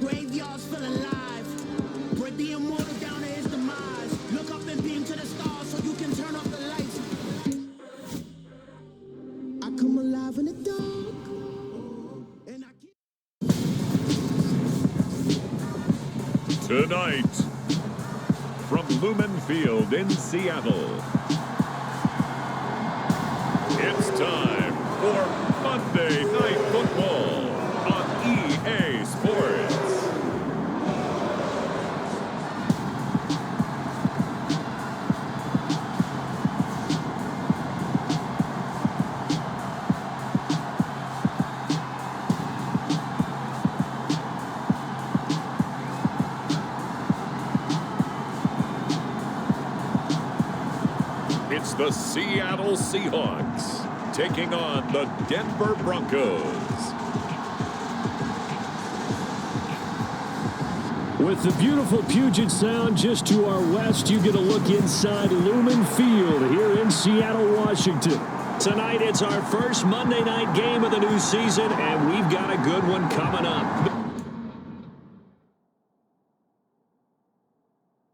graveyard's still alive. Break the immortal down to his demise. Look up and beam to the stars so you can turn off the lights. I come alive in the dark. And I keep... Tonight, from Lumen Field in Seattle, it's time for Monday Night Football on EA Sports. It's the Seattle Seahawks taking on the Denver Broncos. With the beautiful Puget Sound just to our west, you get a look inside Lumen Field here in Seattle, Washington. Tonight, it's our first Monday night game of the new season, and we've got a good one coming up.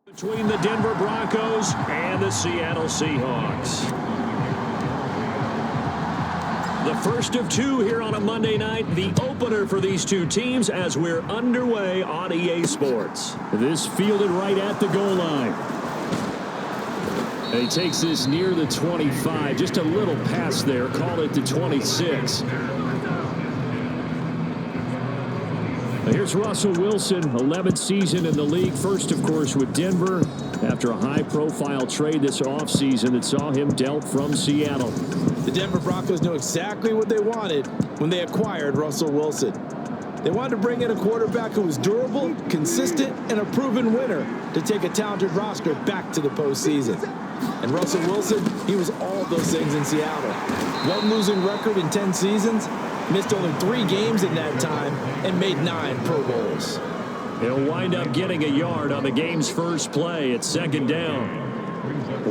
Between the Denver Broncos and the Seattle Seahawks. The first of two here on a Monday night, the opener for these two teams as we're underway on EA Sports. This fielded right at the goal line. And he takes this near the 25, just a little past there, call it the 26. Here's Russell Wilson, 11th season in the league. First, of course, with Denver after a high-profile trade this offseason that saw him dealt from Seattle. The Denver Broncos know exactly what they wanted when they acquired Russell Wilson. They wanted to bring in a quarterback who was durable, consistent, and a proven winner to take a talented roster back to the postseason. And Russell Wilson, he was all those things in Seattle. One losing record in 10 seasons, missed only 3 games in that time, and made 9 Pro Bowls. He'll wind up getting a yard on the game's first play at second down.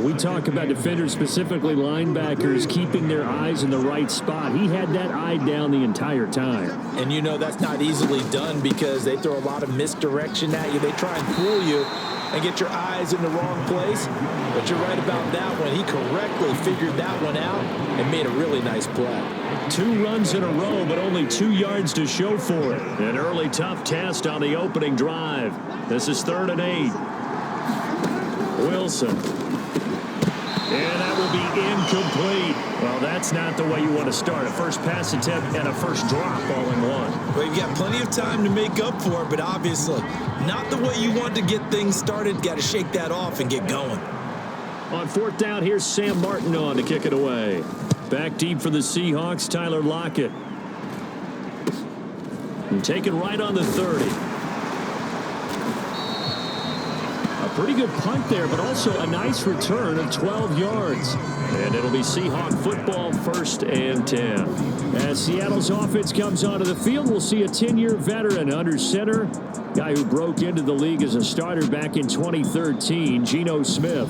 We talk about defenders, specifically linebackers, keeping their eyes in the right spot. He had that eye down the entire time. And you know that's not easily done because they throw a lot of misdirection at you. They try and fool you and get your eyes in the wrong place. But you're right about that one. He correctly figured that one out and made a really nice play. 2 runs in a row, but only 2 yards to show for it. An early tough test on the opening drive. This is 3rd and 8. Wilson. And that will be incomplete. Well, that's not the way you want to start. A first pass attempt and a first drop all in one. Well, you've got plenty of time to make up for it, but obviously not the way you want to get things started. Got to shake that off and get going. On 4th down, here's Sam Martin on to kick it away. Back deep for the Seahawks, Tyler Lockett. And taken right on the 30. Pretty good punt there, but also a nice return of 12 yards. And it'll be Seahawk football, 1st and 10. As Seattle's offense comes onto the field, we'll see a 10-year veteran under center. Guy who broke into the league as a starter back in 2013, Geno Smith.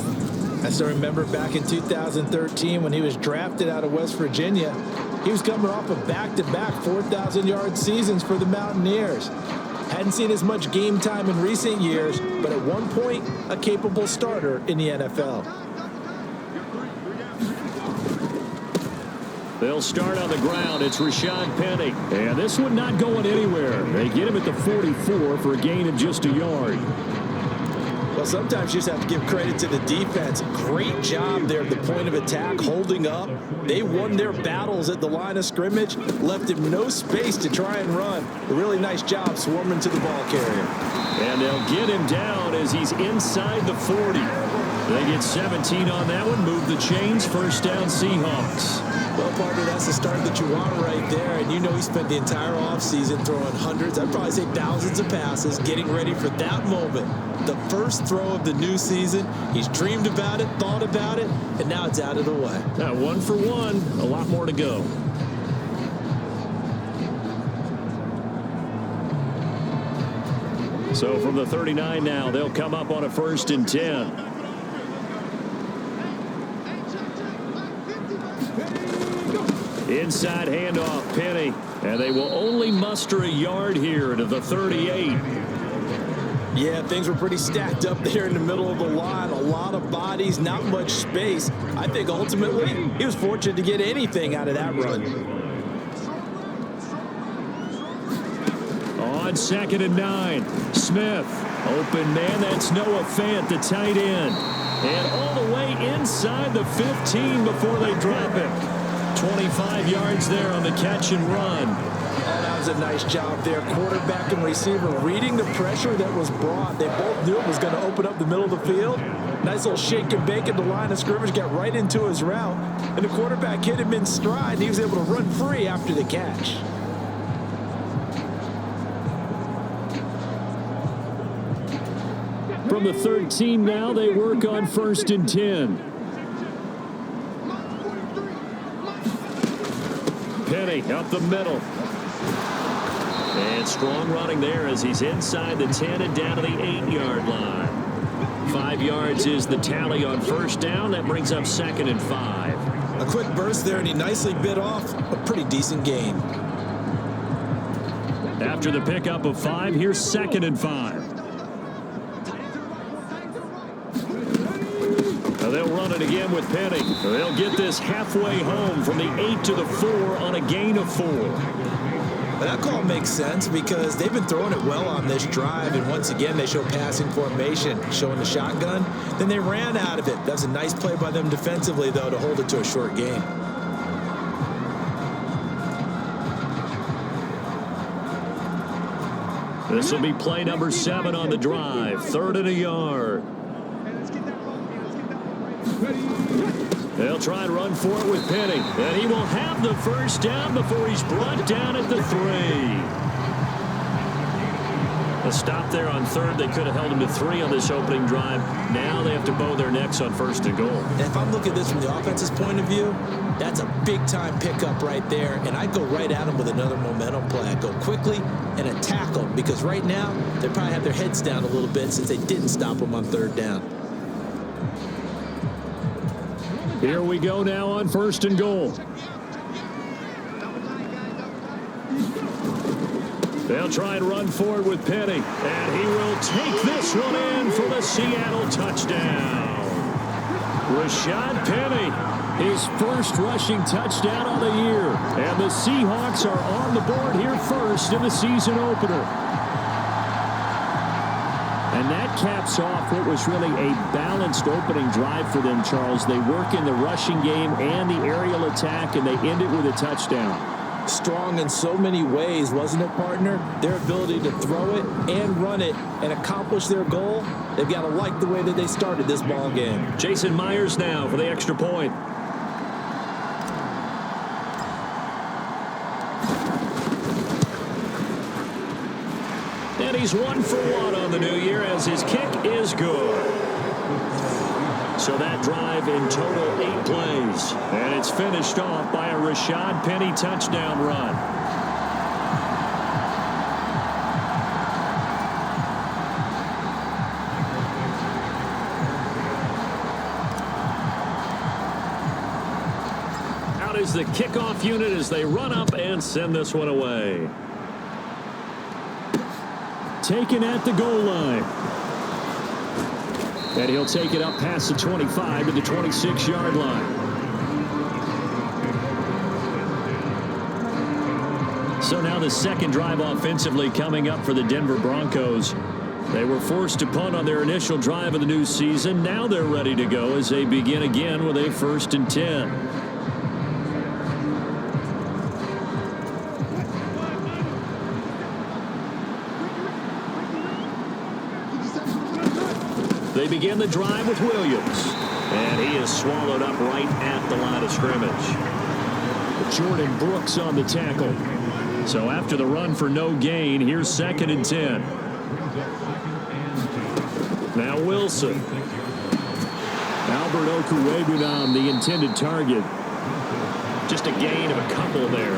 I still remember back in 2013 when he was drafted out of West Virginia. He was coming off of back-to-back 4,000-yard seasons for the Mountaineers. Hadn't seen as much game time in recent years, but at one point, a capable starter in the NFL. They'll start on the ground. It's Rashad Penny. And this one not going anywhere. They get him at the 44 for a gain of just a yard. Well, sometimes you just have to give credit to the defense. Great job there at the point of attack, holding up. They won their battles at the line of scrimmage, left him no space to try and run. A really nice job swarming to the ball carrier. And they'll get him down as he's inside the 40. They get 17 on that one, move the chains, 1st down Seahawks. Well, partner, that's the start that you want right there. And you know he spent the entire offseason throwing hundreds, I'd probably say thousands of passes, getting ready for that moment. The first throw of the new season. He's dreamed about it, thought about it, and now it's out of the way. 1 for 1, a lot more to go. So from the 39 now, they'll come up on a 1st and 10. Inside handoff, Penny. And they will only muster a yard here to the 38. Yeah, things were pretty stacked up there in the middle of the line. A lot of bodies, not much space. I think ultimately he was fortunate to get anything out of that run. On 2nd and 9, Smith. Open man, that's Noah Fant, the tight end. And all the way inside the 15 before they drop it. 25 yards there on the catch and run. Oh, that was a nice job there. Quarterback and receiver reading the pressure that was brought. They both knew it was going to open up the middle of the field. Nice little shake and bake at the line of scrimmage, got right into his route. And the quarterback hit him in stride, and he was able to run free after the catch. From the 13 now, they work on 1st and 10. Penny up the middle. And strong running there as he's inside the 10 and down to the 8-yard line. 5 yards is the tally on 1st down. That brings up 2nd and 5. A quick burst there, and he nicely bit off a pretty decent gain. After the pickup of 5, here's 2nd and 5. They'll run it again with Penny. They'll get this halfway home from the 8 to the 4 on a gain of 4. That call makes sense because they've been throwing it well on this drive, and once again they show passing formation, showing the shotgun. Then they ran out of it. That's a nice play by them defensively, though, to hold it to a short gain. This will be play number 7 on the drive. 3rd and a yard. They'll try and run for it with Penny. And he will have the 1st down before he's brought down at the 3. A stop there on 3rd. They could have held him to 3 on this opening drive. Now they have to bow their necks on 1st and goal. And if I'm looking at this from the offense's point of view, that's a big-time pickup right there. And I go right at him with another momentum play. I go quickly and attack them because right now they probably have their heads down a little bit since they didn't stop them on 3rd down. Here we go now on 1st and goal. They'll try and run forward with Penny. And he will take this one in for the Seattle touchdown. Rashad Penny, his 1st rushing touchdown of the year. And the Seahawks are on the board here first in the season opener. And that caps off what was really a balanced opening drive for them, Charles. They work in the rushing game and the aerial attack, and they end it with a touchdown. Strong in so many ways, wasn't it, partner? Their ability to throw it and run it and accomplish their goal, they've got to like the way that they started this ball game. Jason Myers now for the extra point. And he's 1 for 1 on the new year as his kick is good. So that drive in total 8 plays. And it's finished off by a Rashad Penny touchdown run. Out is the kickoff unit as they run up and send this one away. Taken at the goal line. And he'll take it up past the 25 to the 26-yard line. So now the 2nd drive offensively coming up for the Denver Broncos. They were forced to punt on their initial drive of the new season. Now they're ready to go as they begin again with a 1st and 10. They begin the drive with Williams. And he is swallowed up right at the line of scrimmage. Jordan Brooks on the tackle. So after the run for no gain, here's 2nd and 10. Now Wilson. Albert Okwuegbunam, the intended target. Just a gain of a couple there.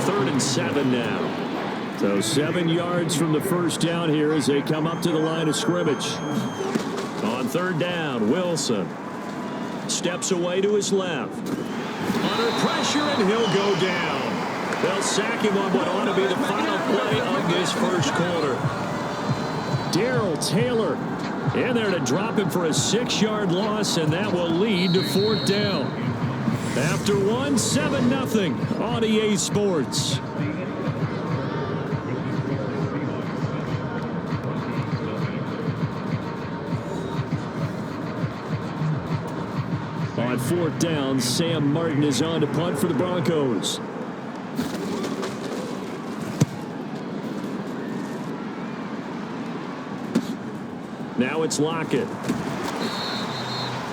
3rd and 7 now. So 7 yards from the 1st down here as they come up to the line of scrimmage. On 3rd down, Wilson steps away to his left. Under pressure, and he'll go down. They'll sack him on what ought to be the final play of this first quarter. Darrell Taylor in there to drop him for a 6-yard loss, and that will lead to 4th down. After 7-0 on EA Sports. On 4th down, Sam Martin is on to punt for the Broncos. Now it's Lockett.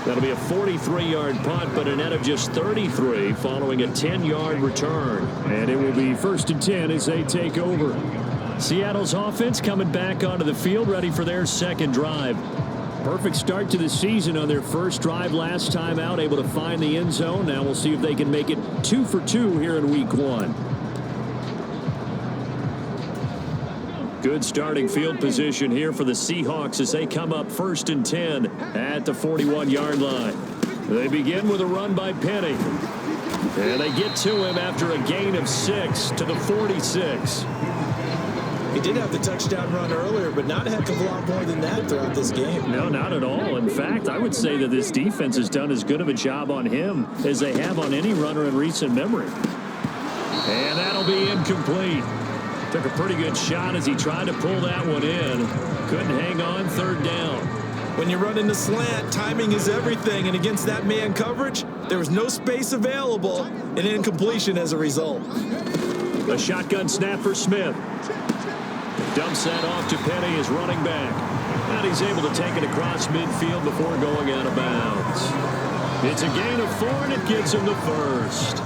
That'll be a 43-yard punt, but a net of just 33 following a 10-yard return. And it will be 1st and 10 as they take over. Seattle's offense coming back onto the field, ready for their second drive. Perfect start to the season on their first drive last time out, able to find the end zone. Now we'll see if they can make it 2 for 2 here in week 1. Good starting field position here for the Seahawks as they come up 1st and 10 at the 41-yard line. They begin with a run by Penny. And they get to him after a gain of 6 to the 46. He did have the touchdown run earlier, but not a heck of a lot more than that throughout this game. No, not at all. In fact, I would say that this defense has done as good of a job on him as they have on any runner in recent memory. And that'll be incomplete. Took a pretty good shot as he tried to pull that one in. Couldn't hang on, 3rd down. When you run in the slant, timing is everything, and against that man coverage, there was no space available, and incompletion as a result. A shotgun snap for Smith. Dumps that off to Penny, his running back. And he's able to take it across midfield before going out of bounds. It's a gain of 4, and it gets him the first.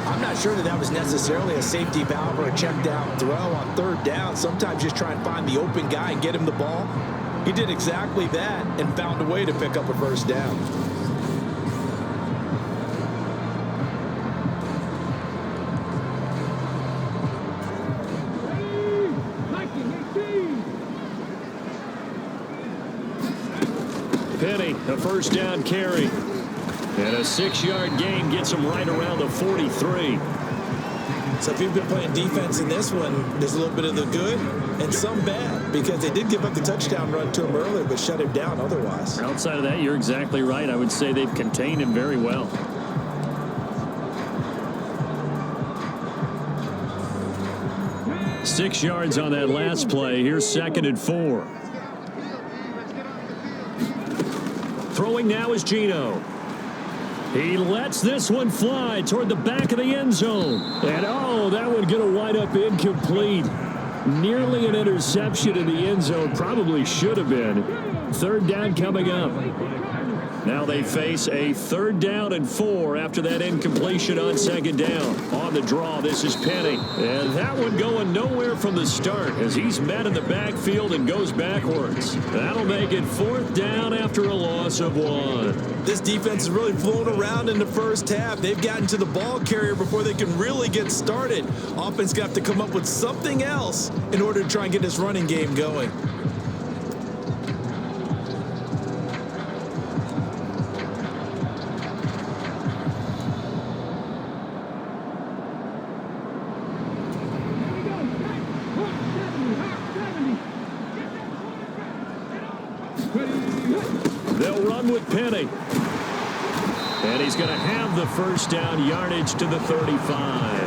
I'm not sure that was necessarily a safety valve or a check down throw on 3rd down. Sometimes just try and find the open guy and get him the ball. He did exactly that and found a way to pick up a 1st down. Penny, a 1st down carry. And a 6-yard gain gets him right around the 43. So if you've been playing defense in this one, there's a little bit of the good and some bad, because they did give up the touchdown run to him earlier, but shut him down otherwise. Outside of that, you're exactly right. I would say they've contained him very well. Six yards on that last play. Here's 2nd and 4. Throwing now is Geno. He lets this one fly toward the back of the end zone. And, oh, that one going to wind up incomplete. Nearly an interception in the end zone. Probably should have been. 3rd down coming up. Now they face a 3rd down and 4 after that incompletion on 2nd down. On the draw, this is Penny. And that one going nowhere from the start as he's met in the backfield and goes backwards. That'll make it 4th down after a loss of 1. This defense is really flown around in the first half. They've gotten to the ball carrier before they can really get started. Offense got to come up with something else in order to try and get this running game going. They'll run with Penny. And he's going to have the 1st down yardage to the 35.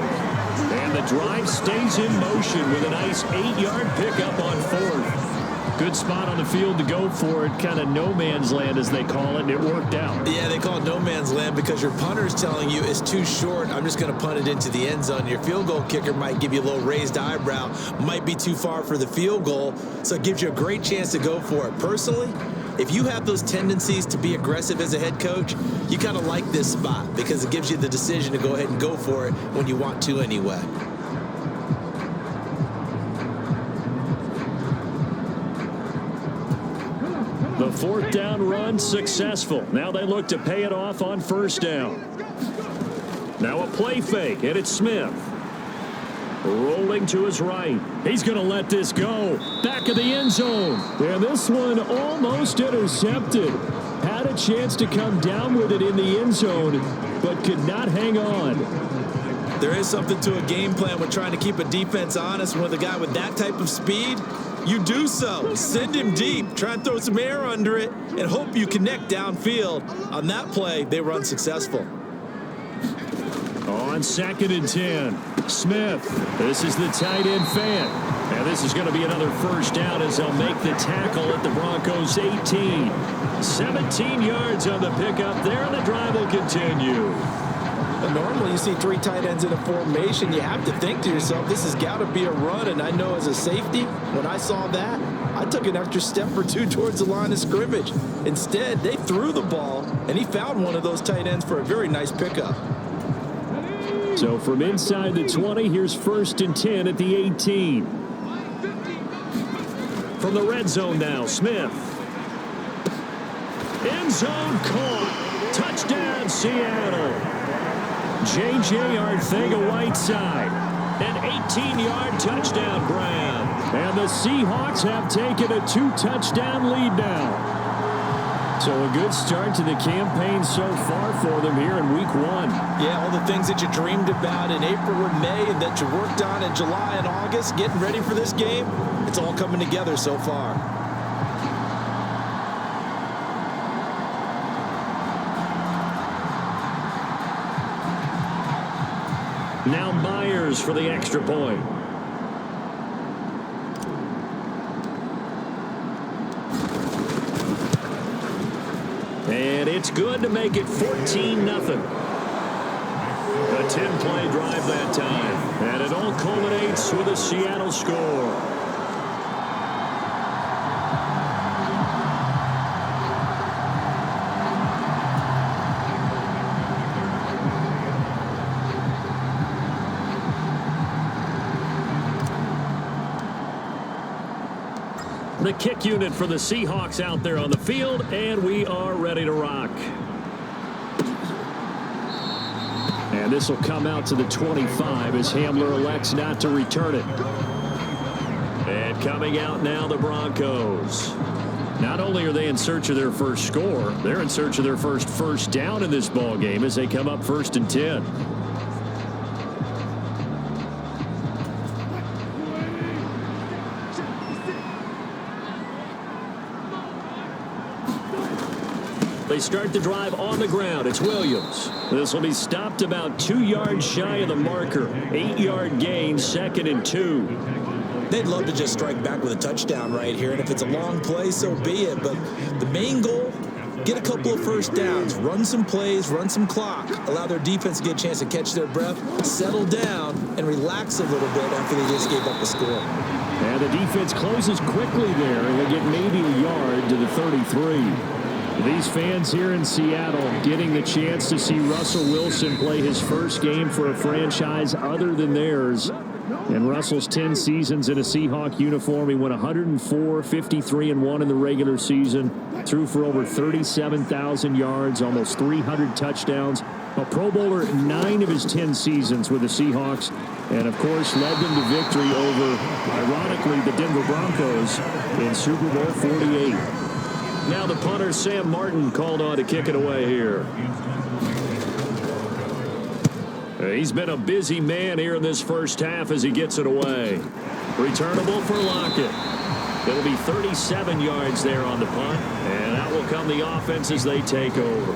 And the drive stays in motion with a nice 8-yard pickup on 4th. Good spot on the field to go for it. Kind of no man's land, as they call it, and it worked out. Yeah, they call it no man's land because your punter is telling you it's too short. I'm just going to punt it into the end zone. Your field goal kicker might give you a little raised eyebrow. Might be too far for the field goal, so it gives you a great chance to go for it. Personally, if you have those tendencies to be aggressive as a head coach, you kind of like this spot because it gives you the decision to go ahead and go for it when you want to anyway. The 4th down run successful. Now they look to pay it off on 1st down. Now a play fake, and it's Smith. Rolling to his right. He's going to let this go. Back of the end zone. And this one almost intercepted. Had a chance to come down with it in the end zone, but could not hang on. There is something to a game plan when trying to keep a defense honest. With a guy with that type of speed, you do so. Send him deep, try and throw some air under it, and hope you connect downfield. On that play, they were unsuccessful. On 2nd and 10, Smith. This is the tight end fan. And this is going to be another first down as they'll make the tackle at the Broncos' 18. 17 yards on the pickup there, and the drive will continue. Normally you see 3 tight ends in a formation. You have to think to yourself, this has got to be a run. And I know as a safety, when I saw that, I took an extra step or 2 towards the line of scrimmage. Instead, they threw the ball, and he found one of those tight ends for a very nice pickup. So from inside the 20, here's 1st and 10 at the 18. From the red zone now, Smith. End zone caught. Touchdown, Seattle. J.J. Arcega-Whiteside. An 18-yard touchdown grab. And the Seahawks have taken a 2-touchdown lead now. So a good start to the campaign so far for them here in week 1. Yeah, all the things that you dreamed about in April and May and that you worked on in July and August, getting ready for this game, it's all coming together so far. Now Myers for the extra point. And it's good to make it 14-0. A 10-play drive that time. And it all culminates with a Seattle score. The kick unit for the Seahawks out there on the field, and we are ready to rock. And this will come out to the 25 as Hamler elects not to return it. And coming out now, the Broncos. Not only are they in search of their first score, they're in search of their first down in this ball game as they come up 1st and 10. They start the drive on the ground. It's Williams. This will be stopped about 2 yards shy of the marker. 8-yard gain, 2nd and 2. They'd love to just strike back with a touchdown right here, and if it's a long play, so be it. But the main goal, get a couple of first downs, run some plays, run some clock, allow their defense to get a chance to catch their breath, settle down, and relax a little bit after they just gave up a score. And the defense closes quickly there, and they get maybe a yard to the 33. These fans here in Seattle getting the chance to see Russell Wilson play his first game for a franchise other than theirs. In Russell's 10 seasons in a Seahawk uniform, he went 104, 53-1 in the regular season, threw for over 37,000 yards, almost 300 touchdowns, a Pro Bowler 9 of his 10 seasons with the Seahawks, and of course led them to victory over, ironically, the Denver Broncos in Super Bowl 48. Now the punter, Sam Martin, called on to kick it away here. He's been a busy man here in this first half as he gets it away. Returnable for Lockett. It'll be 37 yards there on the punt, and out will come the offense as they take over.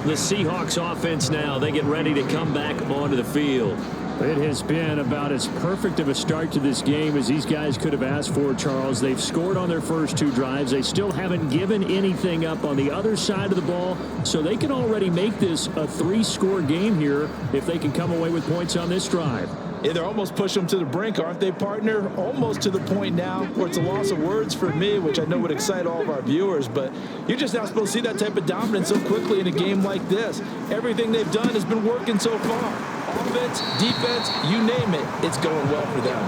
The Seahawks offense now, they get ready to come back onto the field. It has been about as perfect of a start to this game as these guys could have asked for, Charles. They've scored on their first 2 drives. They still haven't given anything up on the other side of the ball, so they can already make this a 3-score game here if they can come away with points on this drive. Yeah, they're almost pushing them to the brink, aren't they, partner? Almost to the point now where it's a loss of words for me, which I know would excite all of our viewers, but you're just not supposed to see that type of dominance so quickly in a game like this. Everything they've done has been working so far. Offense, defense, you name it, it's going well for them.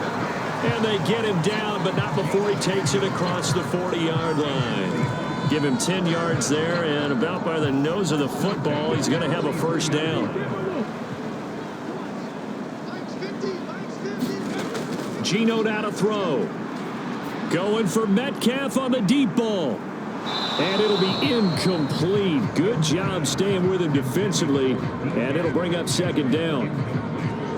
And they get him down, but not before he takes it across the 40-yard line. Give him 10 yards there, and about by the nose of the football, he's going to have a first down. Geno down to throw. Going for Metcalf on the deep ball. And it'll be incomplete. Good job staying with him defensively. And it'll bring up 2nd down.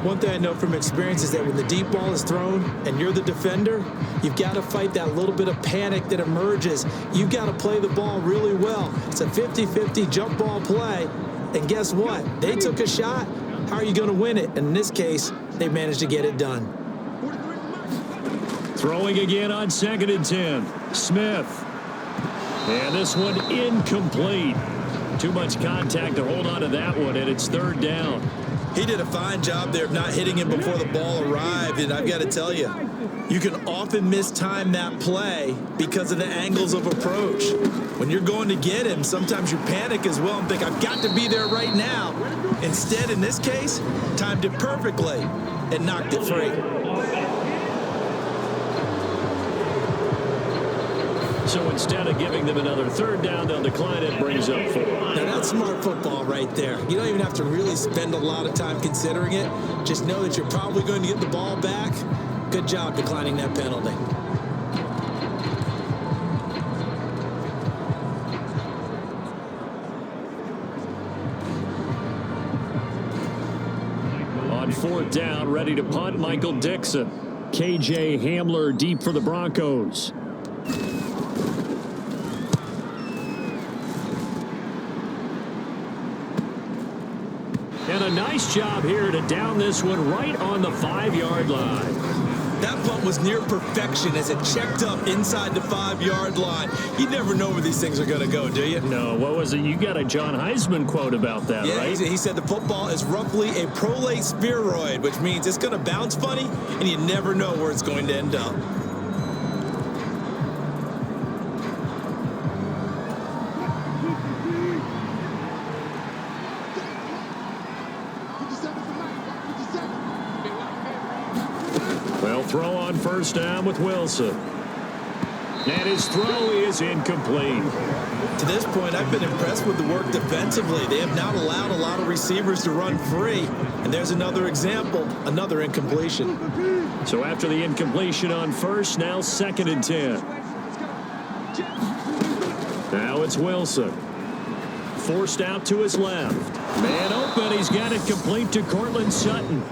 One thing I know from experience is that when the deep ball is thrown and you're the defender, you've got to fight that little bit of panic that emerges. You've got to play the ball really well. It's a 50-50 jump ball play. And guess what? They took a shot. How are you going to win it? And in this case, they managed to get it done. Throwing again on 2nd and 10. Smith. And this one incomplete. Too much contact to hold on to that one, and it's 3rd down. He did a fine job there of not hitting him before the ball arrived, and I've got to tell you, you can often mistime that play because of the angles of approach. When you're going to get him, sometimes you panic as well and think, I've got to be there right now. Instead, in this case, timed it perfectly and knocked it free. So instead of giving them another 3rd down, they'll decline it, brings up 4. Now that's smart football right there. You don't even have to really spend a lot of time considering it. Just know that you're probably going to get the ball back. Good job declining that penalty. On 4th down, ready to punt, Michael Dixon. KJ Hamler deep for the Broncos. And a nice job here to down this one right on the 5-yard line. That punt was near perfection as it checked up inside the 5-yard line. You never know where these things are going to go, do you? No, what was it? You got a John Heisman quote about that, yeah, right? He said the football is roughly a prolate spheroid, which means it's going to bounce funny, and you never know where it's going to end up. Throw on 1st down with Wilson. And his throw is incomplete. To this point, I've been impressed with the work defensively. They have not allowed a lot of receivers to run free. And there's another example, another incompletion. So after the incompletion on 1st, now 2nd and 10. Now it's Wilson. Forced out to his left. Man open. He's got it complete to Cortland Sutton.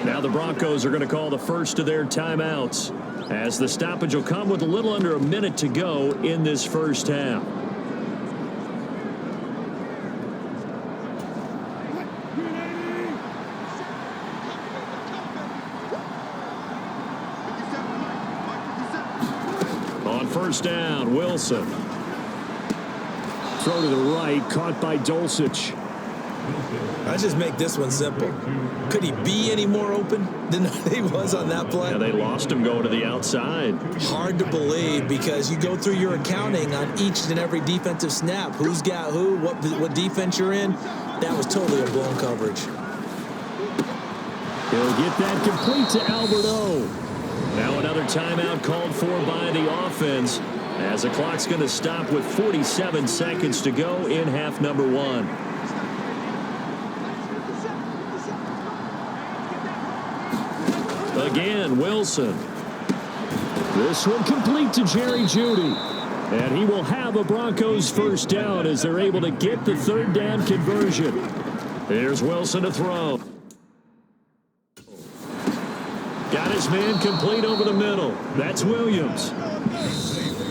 Now the Broncos are going to call the first of their timeouts, as the stoppage will come with a little under a minute to go in this 1st half. On 1st down, Wilson. Throw to the right, caught by Dulcich. Let's just make this one simple. Could he be any more open than he was on that play? Yeah, they lost him going to the outside. Hard to believe, because you go through your accounting on each and every defensive snap. Who's got who, what defense you're in. That was totally a blown coverage. He'll get that complete to Albert O. Now another timeout called for by the offense, as the clock's going to stop with 47 seconds to go in half number 1. Again, Wilson. This one complete to Jerry Jeudy. And he will have a Broncos 1st down as they're able to get the 3rd down conversion. Here's Wilson to throw. Got his man complete over the middle. That's Williams.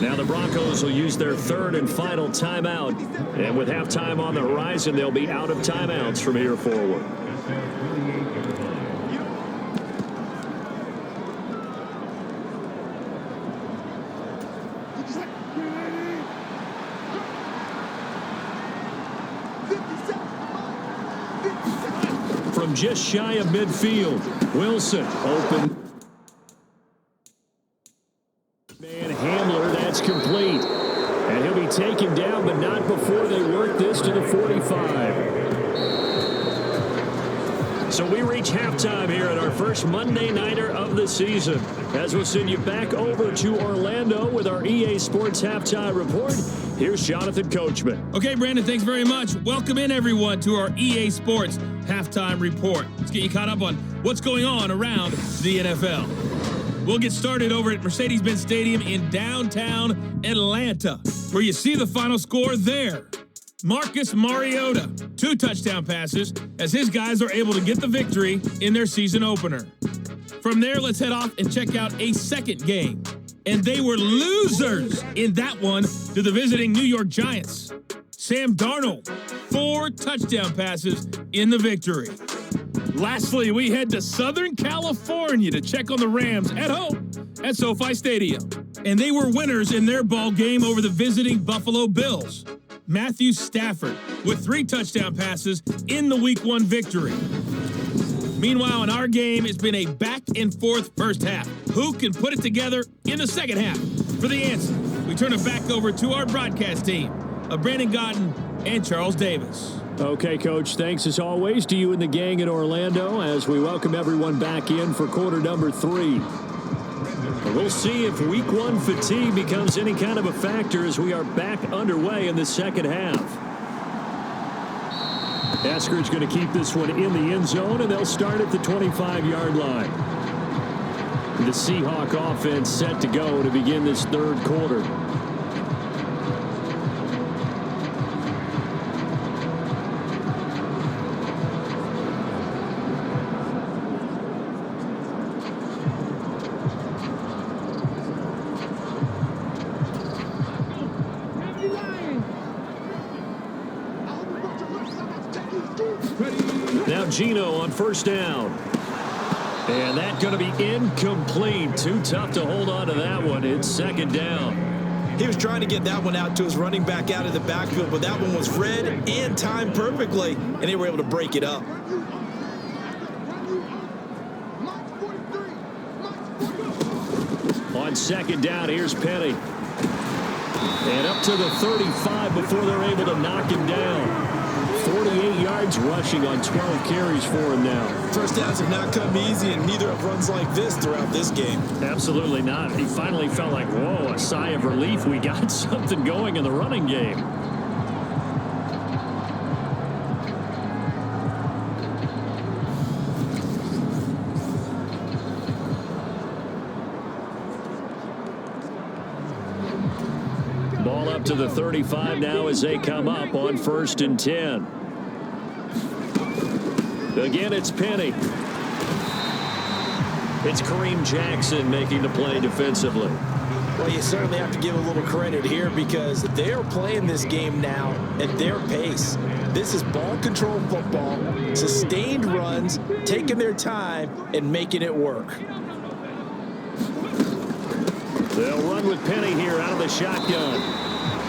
Now the Broncos will use their 3rd and final timeout. And with halftime on the horizon, they'll be out of timeouts from here forward. From just shy of midfield, Wilson open. Man, Hamler, that's complete. And he'll be taken down, but not before they work this to the 45. So we reach halftime here at our first Monday Nighter of the season, as we'll send you back over to Orlando with our EA Sports Halftime Report. Here's Jonathan Coachman. Okay, Brandon, thanks very much. Welcome in, everyone, to our EA Sports Halftime Report. Let's get you caught up on what's going on around the NFL. We'll get started over at Mercedes-Benz Stadium in downtown Atlanta, where you see the final score there. Marcus Mariota, 2 touchdown passes as his guys are able to get the victory in their season opener. From there, let's head off and check out a second game. And they were losers in that one to the visiting New York Giants. Sam Darnold, 4 touchdown passes in the victory. Lastly, we head to Southern California to check on the Rams at home at SoFi Stadium. And they were winners in their ball game over the visiting Buffalo Bills. Matthew Stafford with 3 touchdown passes in the Week 1 victory. Meanwhile, in our game, it's been a back-and-forth first half. Who can put it together in the second half? For the answer, we turn it back over to our broadcast team of Brandon Godden and Charles Davis. Okay, Coach, thanks as always to you and the gang in Orlando as we welcome everyone back in for quarter number 3. We'll see if Week 1 fatigue becomes any kind of a factor as we are back underway in the second half. Eskridge going to keep this one in the end zone, and they'll start at the 25-yard line. The Seahawk offense set to go to begin this third quarter. Now Gino on first down. And that's going to be incomplete. Too tough to hold on to that one. It's second down. He was trying to get that one out to his running back out of the backfield, but that one was read and timed perfectly, and they were able to break it up. On second down, here's Penny. And up to the 35 before they're able to knock him down. 48 yards rushing on 12 carries for him now. First downs have not come easy, and neither have runs like this throughout this game. Absolutely not. He finally felt like, whoa, a sigh of relief. We got something going in the running game. Ball up to the 35 now as they come up on 1st and 10. Again, it's Penny. It's Kareem Jackson making the play defensively. Well, you certainly have to give a little credit here because they're playing this game now at their pace. This is ball control football, sustained runs, taking their time and making it work. They'll run with Penny here out of the shotgun.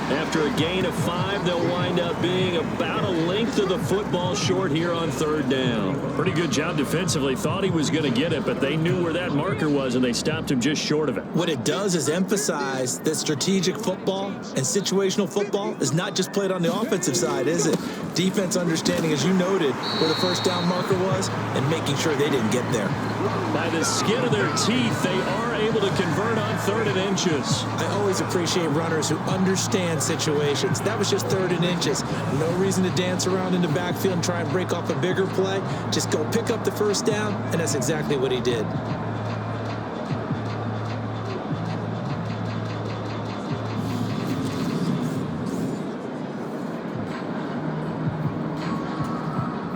After a gain of 5, they'll wind up being about a length of the football short here on 3rd down. Pretty good job defensively. Thought he was going to get it, but they knew where that marker was, and they stopped him just short of it. What it does is emphasize that strategic football and situational football is not just played on the offensive side, is it? Defense understanding, as you noted, where the first down marker was and making sure they didn't get there. By the skin of their teeth, they are able to convert on 3rd and inches. I always appreciate runners who understand situations. That was just 3rd and inches. No reason to dance around in the backfield and try and break off a bigger play. Just go pick up the first down, and that's exactly what he did.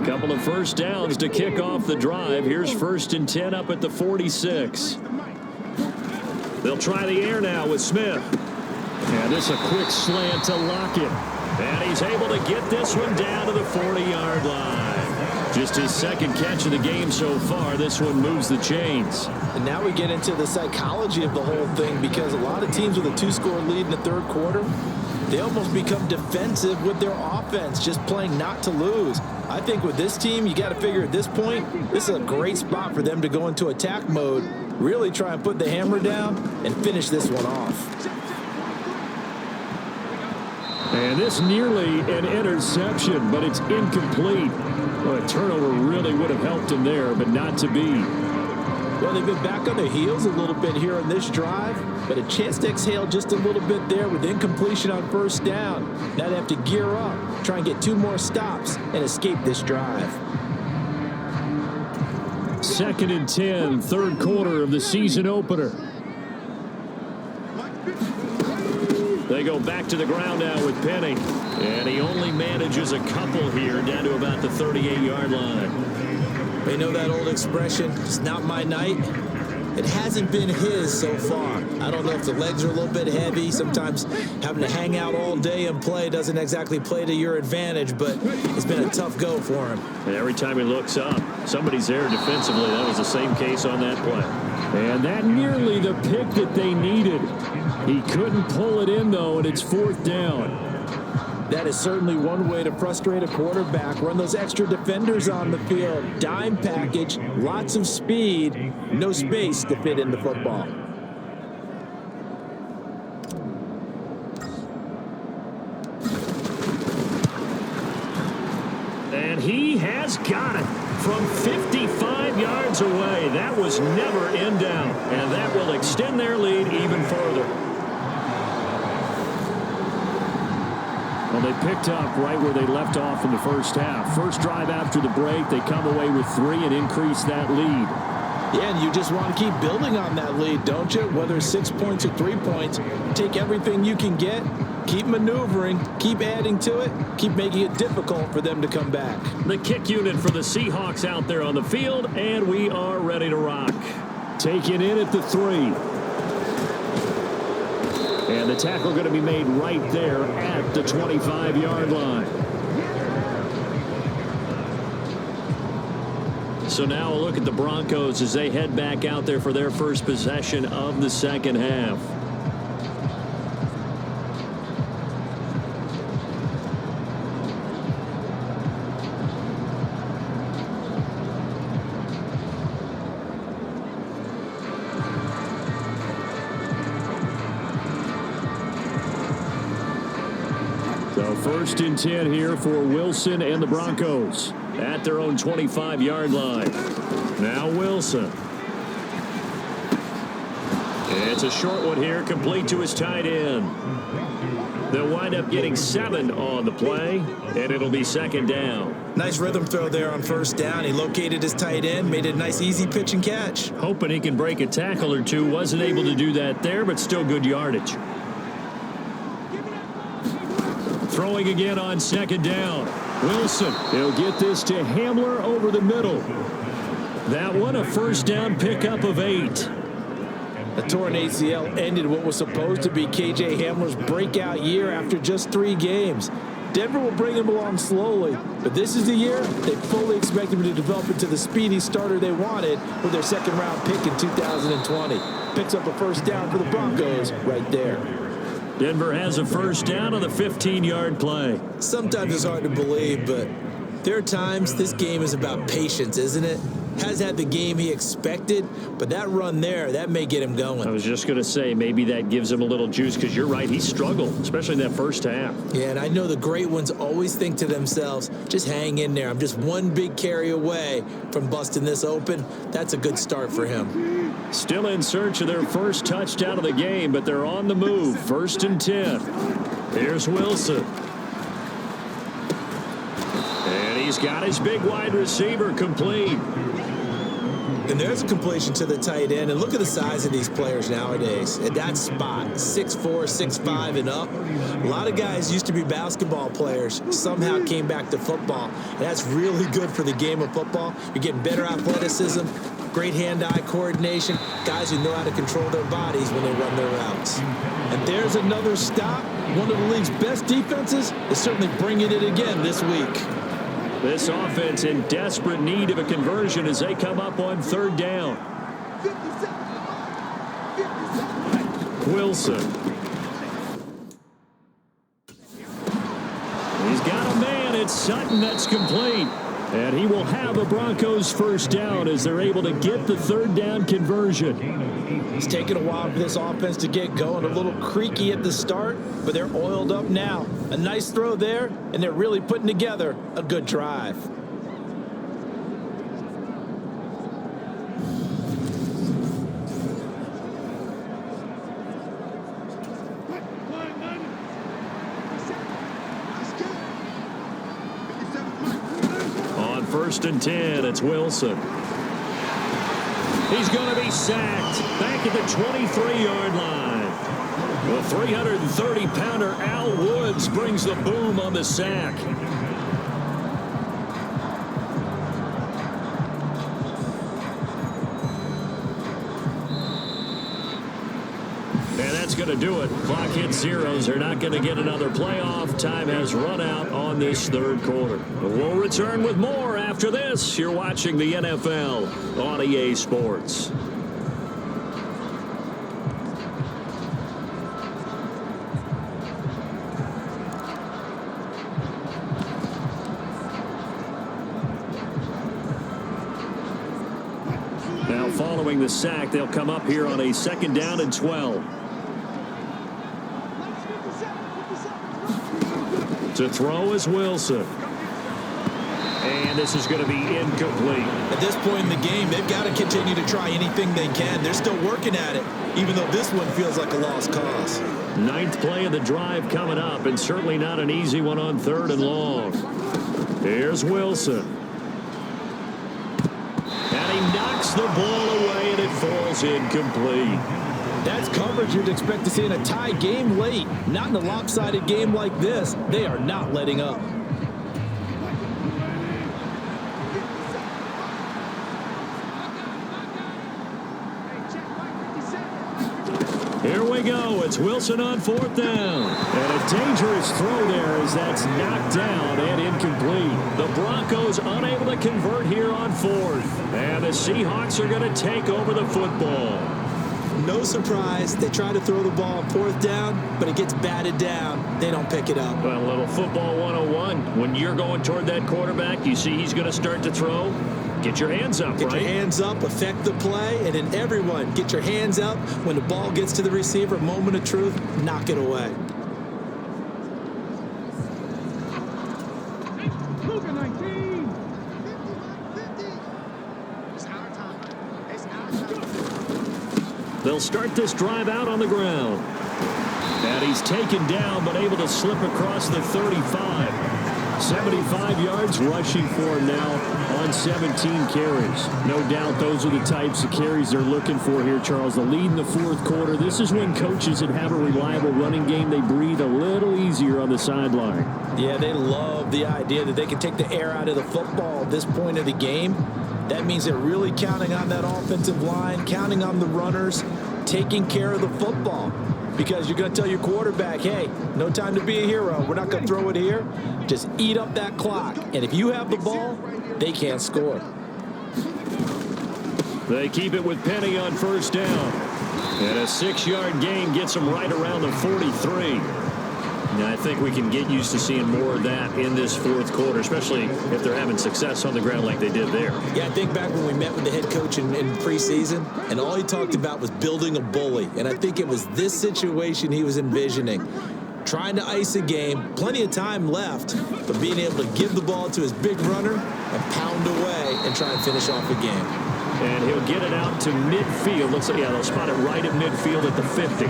Couple of first downs to kick off the drive. Here's 1st and 10 up at the 46. They'll try the air now with Smith. And this a quick slant to Lockett. And he's able to get this one down to the 40-yard line. Just his second catch of the game so far. This one moves the chains. And now we get into the psychology of the whole thing because a lot of teams with a 2-score lead in the 3rd quarter, they almost become defensive with their offense, just playing not to lose. I think with this team, you got to figure at this point, this is a great spot for them to go into attack mode, really try and put the hammer down and finish this one off. And this nearly an interception, but it's incomplete. Well, a turnover really would have helped him there, but not to be. Well, they've been back on their heels a little bit here on this drive, but a chance to exhale just a little bit there with incompletion on 1st down. Now they have to gear up, try and get 2 more stops, and escape this drive. 2nd and 10, 3rd quarter of the season opener. They go back to the ground now with Penny. And he only manages a couple here down to about the 38-yard line. They know that old expression, it's not my night. It hasn't been his so far. I don't know if the legs are a little bit heavy. Sometimes having to hang out all day and play doesn't exactly play to your advantage, but it's been a tough go for him. And every time he looks up, somebody's there defensively. That was the same case on that play. And that nearly the pick that they needed. He couldn't pull it in, though, and it's 4th down. That is certainly one way to frustrate a quarterback. Run those extra defenders on the field. Dime package, lots of speed, no space to fit in the football. And he has got it from 55 yards away. That was never in down, and that will extend their lead even further. Well, they picked up right where they left off in the first half. First drive after the break, they come away with 3 and increase that lead. Yeah, and you just want to keep building on that lead, don't you? Whether it's 6 points or 3 points, take everything you can get, keep maneuvering, keep adding to it, keep making it difficult for them to come back. The kick unit for the Seahawks out there on the field, and we are ready to rock. Taken in at the 3. And the tackle going to be made right there at the 25-yard line. So now a look at the Broncos as they head back out there for their first possession of the second half. So 1st and 10 here for Wilson and the Broncos at their own 25-yard line. Now Wilson. It's a short one here, complete to his tight end. They'll wind up getting 7 on the play, and it'll be 2nd down. Nice rhythm throw there on 1st down. He located his tight end, made it a nice easy pitch and catch. Hoping he can break a tackle or two. Wasn't able to do that there, but still good yardage. Throwing again on 2nd down. Wilson. He'll get this to Hamler over the middle. That one a 1st down pickup of 8. A torn ACL ended what was supposed to be K.J. Hamler's breakout year after just 3 games. Denver will bring him along slowly, but this is the year they fully expect him to develop into the speedy starter they wanted with their 2nd-round pick in 2020. Picks up a 1st down for the Broncos right there. Denver has a 1st down on the 15-yard play. Sometimes it's hard to believe, but there are times this game is about patience, isn't it? Has had the game he expected, but that run there, that may get him going. I was just going to say, maybe that gives him a little juice, because you're right, he struggled, especially in that 1st half. Yeah, and I know the great ones always think to themselves, just hang in there. I'm just one big carry away from busting this open. That's a good start for him. Still in search of their first touchdown of the game, but they're on the move. 1st and 10. Here's Wilson. And he's got his big wide receiver complete. And there's a completion to the tight end. And look at the size of these players nowadays. At that spot, 6'4", 6'5", and up. A lot of guys used to be basketball players, somehow came back to football. And that's really good for the game of football. You're getting better athleticism, great hand-eye coordination, guys who know how to control their bodies when they run their routes. And there's another stop. One of the league's best defenses is certainly bringing it again this week. This offense in desperate need of a conversion as they come up on 3rd down. Wilson. He's got a man. It's Sutton that's complete. And he will have a Broncos 1st down as they're able to get the 3rd down conversion. It's taken a while for this offense to get going. A little creaky at the start, but they're oiled up now. A nice throw there, and they're really putting together a good drive. On 1st and 10, it's Wilson. He's going to be sacked back at the 23-yard line. The 330-pounder Al Woods brings the boom on the sack. And that's going to do it. Clock hits zeros. They're not going to get another playoff. Time has run out on this third quarter. We'll return with more after this. You're watching the NFL on EA Sports. Now following the sack, they'll come up here on a 2nd down and 12. To throw is Wilson. And this is going to be incomplete. At this point in the game, they've got to continue to try anything they can. They're still working at it, even though this one feels like a lost cause. 9th play of the drive coming up, and certainly not an easy one on 3rd and long. Here's Wilson. And he knocks the ball away, and it falls incomplete. That's coverage you'd expect to see in a tie game late. Not in a lopsided game like this. They are not letting up. Here we go. It's Wilson on 4th down. And a dangerous throw there as that's knocked down and incomplete. The Broncos unable to convert here on 4th. And the Seahawks are going to take over the football. No surprise, they try to throw the ball on 4th down, but it gets batted down. They don't pick it up. Well, a little football 101. When you're going toward that quarterback, you see he's going to start to throw. Get your hands up, Get right? your hands up, affect the play, and then everyone get your hands up. When the ball gets to the receiver, moment of truth, knock it away. They'll start this drive out on the ground. And he's taken down, but able to slip across the 35. 75 yards rushing for him now on 17 carries. No doubt those are the types of carries they're looking for here, Charles. The lead in the 4th quarter. This is when coaches that have a reliable running game, they breathe a little easier on the sideline. Yeah, they love the idea that they can take the air out of the football at this point of the game. That means they're really counting on that offensive line, counting on the runners, taking care of the football. Because you're going to tell your quarterback, hey, no time to be a hero. We're not going to throw it here. Just eat up that clock. And if you have the ball, they can't score. They keep it with Penny on 1st down. And a 6-yard gain gets them right around the 43. Now, I think we can get used to seeing more of that in this 4th quarter, especially if they're having success on the ground like they did there. Yeah, I think back when we met with the head coach in preseason, and all he talked about was building a bully. And I think it was this situation he was envisioning. Trying to ice a game, plenty of time left, but being able to give the ball to his big runner and pound away and try and finish off the game. And he'll get it out to midfield. Looks like, yeah, they'll spot it right at midfield at the 50.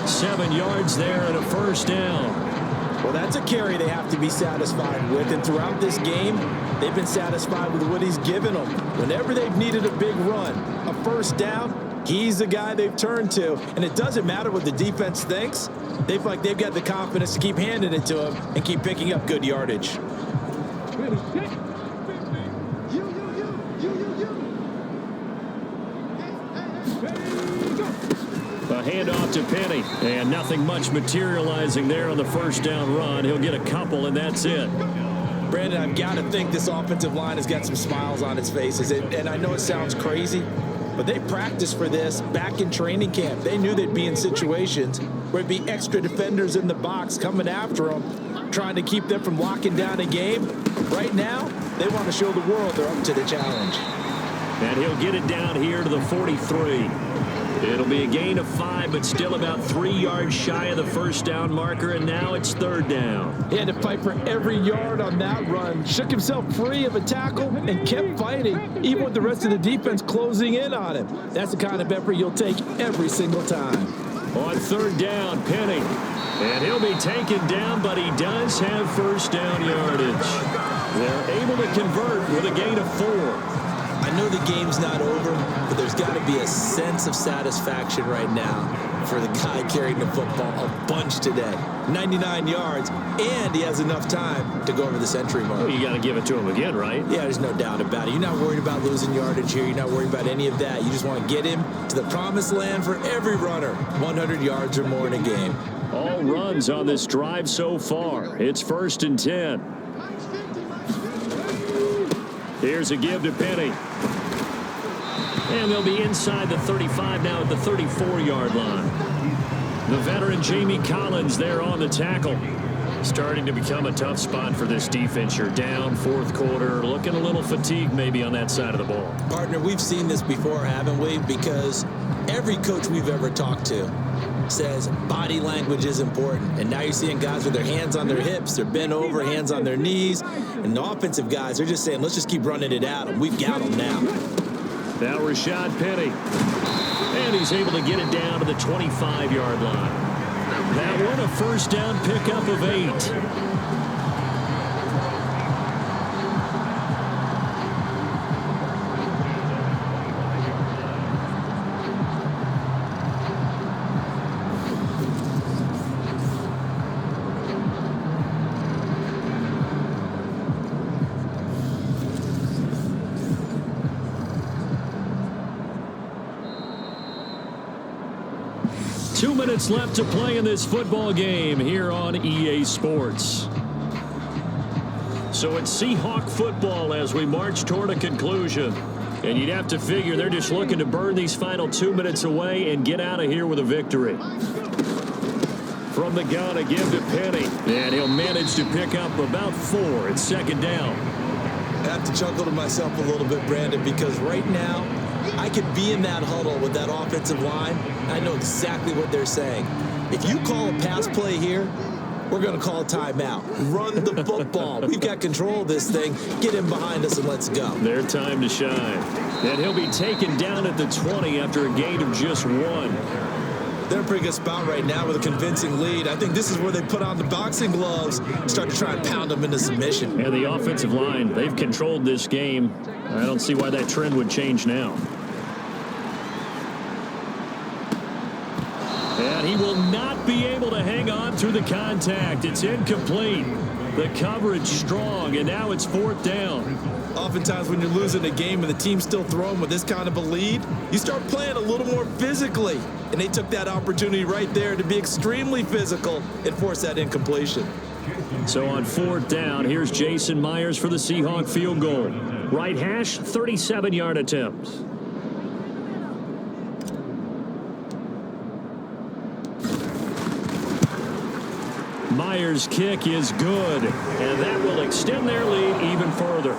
7 yards there and a 1st down. Well, that's a carry they have to be satisfied with. And throughout this game, they've been satisfied with what he's given them. Whenever they've needed a big run, a 1st down, he's the guy they've turned to. And it doesn't matter what the defense thinks. They feel like they've got the confidence to keep handing it to him and keep picking up good yardage. A handoff to Penny, and nothing much materializing there on the 1st down run. He'll get a couple, and that's it. Brandon, I've got to think this offensive line has got some smiles on its faces. And I know it sounds crazy, but they practiced for this back in training camp. They knew they'd be in situations where it'd be extra defenders in the box coming after them, trying to keep them from locking down a game. Right now, they want to show the world they're up to the challenge. And he'll get it down here to the 43. It'll be a gain of 5, but still about 3 yards shy of the 1st down marker, and now it's 3rd down. He had to fight for every yard on that run. Shook himself free of a tackle and kept fighting, even with the rest of the defense closing in on him. That's the kind of effort you'll take every single time. On 3rd down, Penny. And he'll be taken down, but he does have 1st down yardage. They're able to convert with a gain of 4. I I know the game's not over, but there's got to be a sense of satisfaction right now for the guy carrying the football a bunch today. 99 yards, and he has enough time to go over the century mark. Well, you got to give it to him again, right? Yeah, there's no doubt about it. You're not worried about losing yardage here. You're not worried about any of that. You just want to get him to the promised land for every runner. 100 yards or more in a game. All runs on this drive so far. It's 1st and 10. Here's a give to Penny. And they'll be inside the 35 now at the 34-yard line. The veteran Jamie Collins there on the tackle. Starting to become a tough spot for this defense. You're down, 4th quarter, looking a little fatigued maybe on that side of the ball. Partner, we've seen this before, haven't we? Because every coach we've ever talked to says body language is important. And now you're seeing guys with their hands on their hips, they're bent over, hands on their knees. And the offensive guys, they're just saying, let's just keep running it at them. We've got them now. Now Rashad Penny. And he's able to get it down to the 25-yard line. That one a first down pickup of 8. 2 minutes left to play in this football game here on EA Sports. So it's Seahawk football as we march toward a conclusion. And you'd have to figure they're just looking to burn these final 2 minutes away and get out of here with a victory. From the gun, a give to Penny. And he'll manage to pick up about 4. It's 2nd down. I have to chuckle to myself a little bit, Brandon, because right now I could be in that huddle with that offensive line. I know exactly what they're saying. If you call a pass play here, we're going to call a timeout. Run the football. We've got control of this thing. Get him behind us and let's go. Their time to shine. And he'll be taken down at the 20 after a gain of just 1. They're in a pretty good spot right now with a convincing lead. I think this is where they put on the boxing gloves, start to try and pound them into submission. And the offensive line, they've controlled this game. I don't see why that trend would change now. And he will not be able to hang on through the contact. It's incomplete. The coverage strong, and now it's 4th down. Oftentimes when you're losing a game and the team's still throwing with this kind of a lead, you start playing a little more physically. And they took that opportunity right there to be extremely physical and force that incompletion. So on 4th down, here's Jason Myers for the Seahawk field goal. Right hash, 37-yard attempt. Myers' kick is good, and that will extend their lead even further.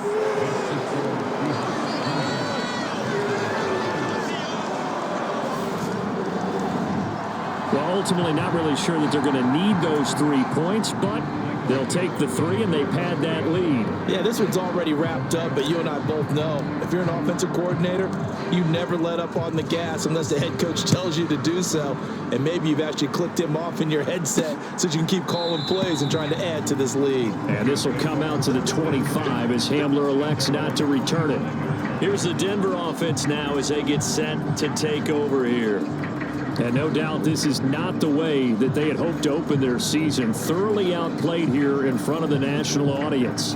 Well, ultimately not really sure that they're going to need those 3 points, but they'll take the 3 and they pad that lead. Yeah, this one's already wrapped up, but you and I both know if you're an offensive coordinator, you never let up on the gas unless the head coach tells you to do so. And maybe you've actually clicked him off in your headset so you can keep calling plays and trying to add to this lead. And this will come out to the 25 as Hamler elects not to return it. Here's the Denver offense now as they get set to take over here. And no doubt this is not the way that they had hoped to open their season. Thoroughly outplayed here in front of the national audience.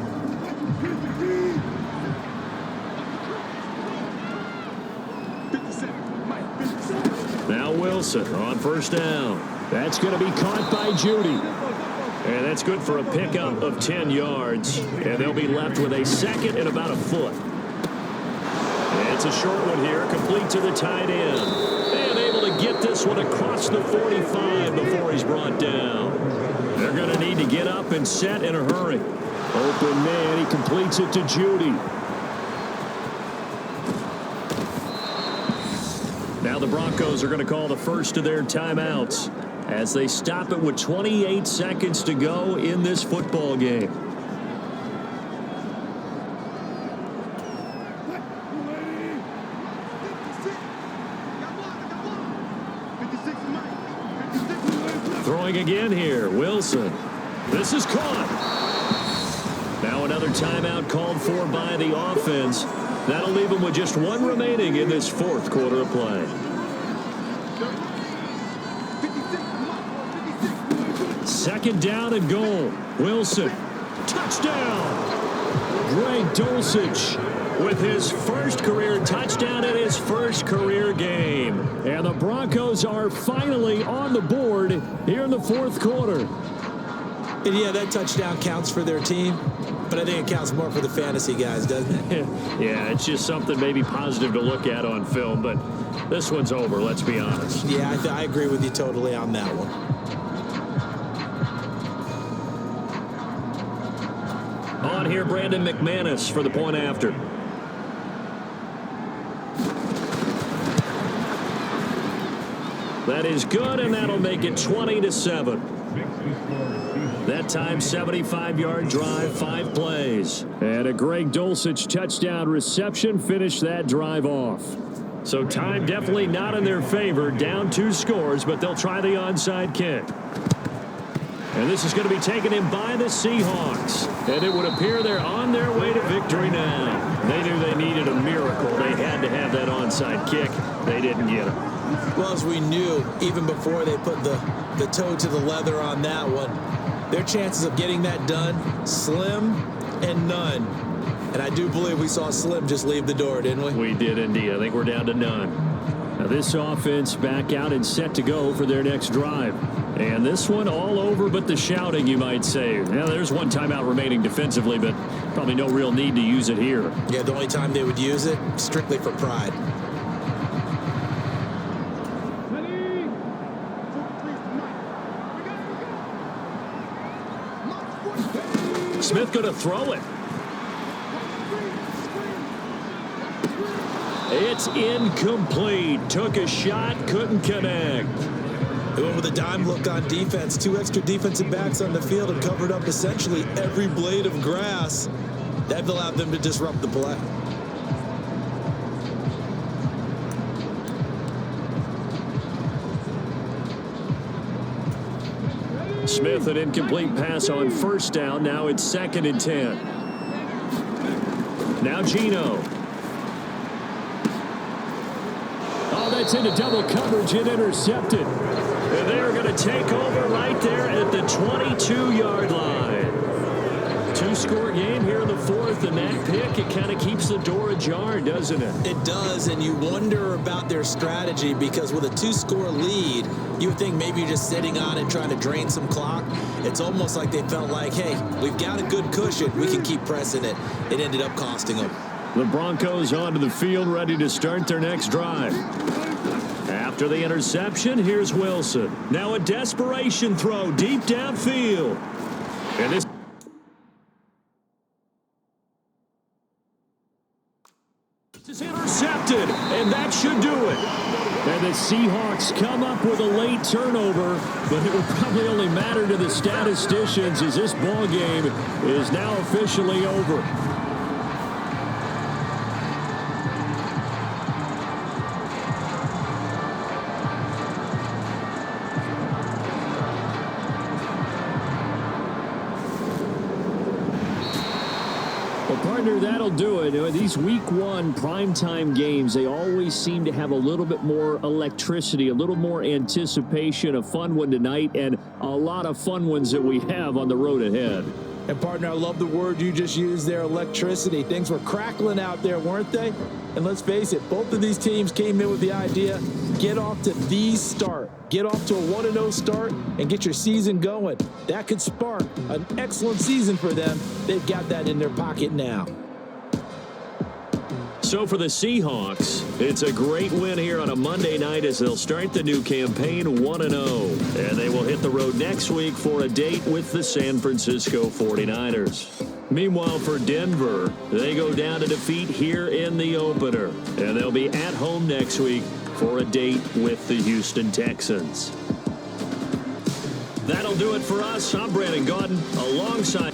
Now Wilson on 1st down. That's going to be caught by Judy. And that's good for a pickup of 10 yards. And they'll be left with a 2nd and about a foot. And it's a short one here, complete to the tight end. And able to get this one across the 45 before he's brought down. They're going to need to get up and set in a hurry. Open man, he completes it to Judy. Now the Broncos are going to call the first of their timeouts as they stop it with 28 seconds to go in this football game. Throwing again here, Wilson. This is caught. Now another timeout called for by the offense. That'll leave them with just one remaining in this fourth quarter of play. Second down and goal. Wilson. Touchdown. Greg Dulcich with his first career touchdown in his first career game. And the Broncos are finally on the board here in the fourth quarter. And yeah, that touchdown counts for their team, but I think it counts more for the fantasy guys, doesn't it? Yeah, it's just something maybe positive to look at on film, but this one's over, let's be honest. Yeah, I agree with you totally on that one. On here, Brandon McManus for the point after. That is good, and that'll make it 20-7. That time, 75-yard drive, 5 plays. And a Greg Dulcich touchdown reception finished that drive off. So time definitely not in their favor. Down 2 scores, but they'll try the onside kick. And this is going to be taken in by the Seahawks. And it would appear they're on their way to victory now. They knew they needed a miracle. They had to have that onside kick. They didn't get it. Well, as we knew, even before they put the toe to the leather on that one, their chances of getting that done, slim and none. And I do believe we saw Slim just leave the door, didn't we? We did indeed. I think we're down to none. Now this offense back out and set to go for their next drive. And this one all over but the shouting, you might say. Now, there's one timeout remaining defensively, but probably no real need to use it here. Yeah, the only time they would use it, strictly for pride. Smith going to throw it. It's incomplete. Took a shot, couldn't connect. They went with a dime look on defense. 2 extra defensive backs on the field and covered up essentially every blade of grass. That allowed them to disrupt the play. Smith, an incomplete pass on first down. Now it's 2nd and 10. Now Geno. Oh, that's into double coverage and intercepted. And they're going to take over right there at the 22-yard line. 2-score game here in the fourth, and that pick, it kind of keeps the door ajar, doesn't it? It does, and you wonder about their strategy because with a 2-score lead, you would think maybe you're just sitting on it trying to drain some clock. It's almost like they felt like, hey, we've got a good cushion. We can keep pressing it. It ended up costing them. The Broncos onto the field, ready to start their next drive. After the interception, here's Wilson. Now a desperation throw deep downfield. And this is intercepted, and that should do it. And the Seahawks come up with a late turnover, but it would probably only matter to the statisticians as this ball game is now officially over. Partner, that'll do it. These week 1 primetime games, they always seem to have a little bit more electricity, a little more anticipation. A fun one tonight, and a lot of fun ones that we have on the road ahead. And, partner, I love the word you just used there, electricity. Things were crackling out there, weren't they? And let's face it, both of these teams came in with the idea, get off to the start. Get off to a 1-0 start and get your season going. That could spark an excellent season for them. They've got that in their pocket now. So for the Seahawks, it's a great win here on a Monday night as they'll start the new campaign 1-0. And they will hit the road next week for a date with the San Francisco 49ers. Meanwhile, for Denver, they go down to defeat here in the opener. And they'll be at home next week for a date with the Houston Texans. That'll do it for us. I'm Brandon Gaudin alongside